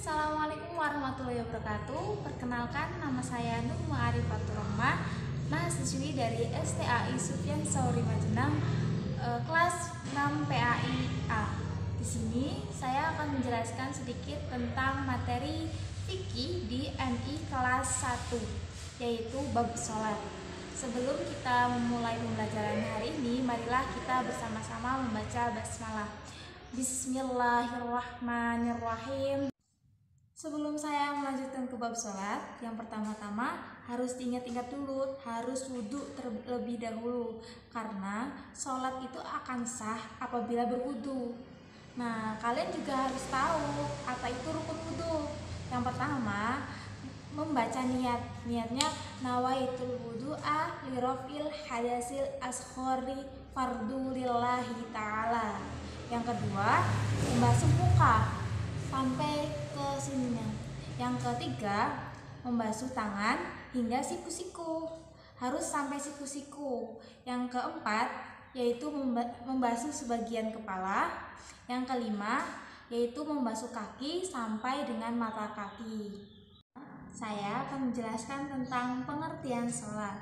Assalamualaikum warahmatullahi wabarakatuh. Perkenalkan, nama saya Nur Ma'arifatur Rahmah, mahasiswi dari STAI Sufyan Sauri Majenang, kelas 6 PAI A. Di sini saya akan menjelaskan sedikit tentang materi fikih di MI kelas 1, yaitu bab sholat. Sebelum kita memulai pembelajaran hari ini, marilah kita bersama-sama membaca basmalah. Bismillahirrahmanirrahim. Sebelum saya melanjutkan ke bab sholat, yang pertama-tama harus diingat-ingat dulu, harus wudhu terlebih dahulu, karena sholat itu akan sah apabila berwudhu. Nah, kalian juga harus tahu apa itu rukun wudhu. Yang pertama, membaca niatnya nawaitul wudu'a lirafil hadasil asghari fardu lillahi ta'ala. Yang kedua, membasuh muka sampai ke sininya. Yang ketiga, membasuh tangan hingga siku-siku, harus sampai siku-siku. Yang keempat, yaitu membasuh sebagian kepala. Yang kelima, yaitu membasuh kaki sampai dengan mata kaki. Saya akan menjelaskan tentang pengertian sholat.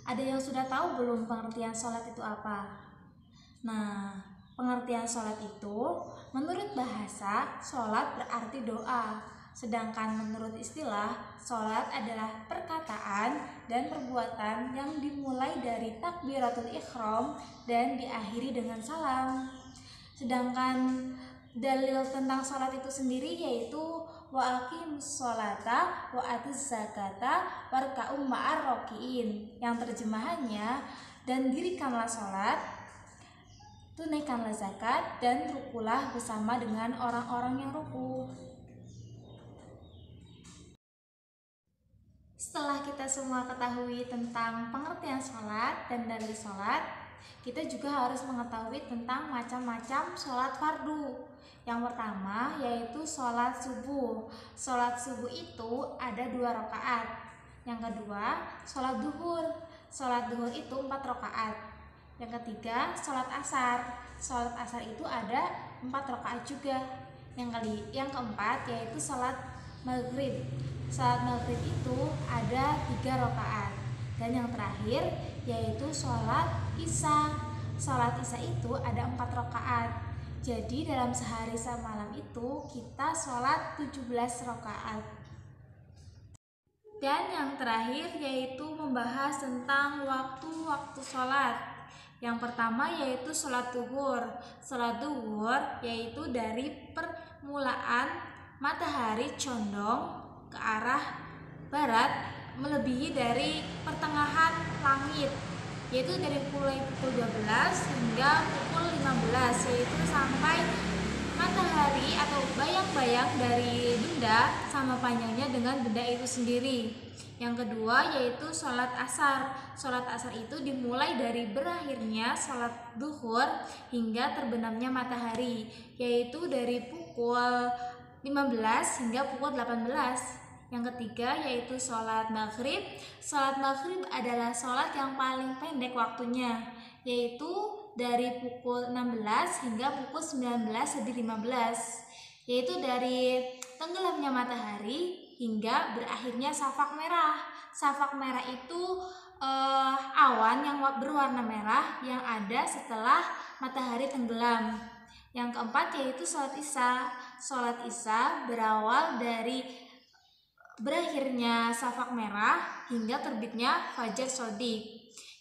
Ada yang sudah tahu belum pengertian sholat itu apa? Nah, pengertian sholat itu, menurut bahasa, sholat berarti doa. Sedangkan menurut istilah, sholat adalah perkataan dan perbuatan yang dimulai dari takbiratul ihram dan diakhiri dengan salam. Sedangkan dalil tentang sholat itu sendiri yaitu wa aqimus sholata wa atuz zakata warka'um ma'ar rakiin, yang terjemahannya, dan dirikanlah sholat, tunaikanlah zakat, dan rukulah bersama dengan orang-orang yang ruku. Setelah kita semua ketahui tentang pengertian sholat dan dalil sholat, kita juga harus mengetahui tentang macam-macam sholat fardu. Yang pertama yaitu sholat subuh. Sholat subuh itu ada 2 rakaat. Yang kedua, sholat duhur. Sholat duhur itu 4 rakaat. Yang ketiga, sholat asar. Sholat asar itu ada 4 rakaat juga. Yang keempat yaitu sholat maghrib. Sholat maghrib itu ada 3 rakaat. Dan yang terakhir yaitu sholat isya. Sholat isya itu ada 4 rakaat. Jadi dalam sehari semalam itu kita sholat 17 rakaat. Dan yang terakhir yaitu membahas tentang waktu-waktu sholat. Yang pertama yaitu sholat duhur. Sholat duhur yaitu dari permulaan matahari condong ke arah barat melebihi dari pertengahan langit, yaitu dari mulai pukul 12 hingga pukul 15, yaitu sampai matahari atau bayang-bayang dari benda sama panjangnya dengan benda itu sendiri. Yang kedua yaitu sholat asar. Sholat asar itu dimulai dari berakhirnya sholat duhur hingga terbenamnya matahari, yaitu dari pukul 15 hingga pukul 18. Yang ketiga yaitu sholat maghrib. Sholat maghrib adalah sholat yang paling pendek waktunya, yaitu dari pukul 16 hingga pukul 19:15, yaitu dari tenggelamnya matahari hingga berakhirnya syafaq merah. Syafaq merah itu awan yang berwarna merah yang ada setelah matahari tenggelam. Yang keempat yaitu sholat isya. Sholat isya berawal dari berakhirnya syafaq merah hingga terbitnya fajar shodiq,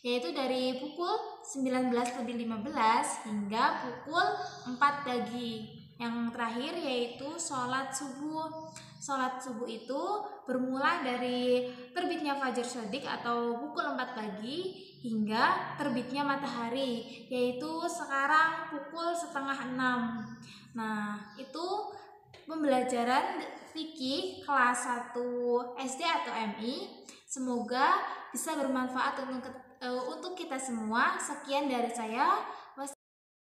yaitu dari pukul 19:15 hingga pukul 4 pagi. Yang terakhir yaitu sholat subuh. Sholat subuh itu bermula dari terbitnya fajar shodiq atau pukul 4 pagi hingga terbitnya matahari, yaitu sekarang pukul 5:30. Nah, itu pembelajaran fikih kelas 1 SD atau MI. Semoga bisa bermanfaat untuk kita semua. Sekian dari saya.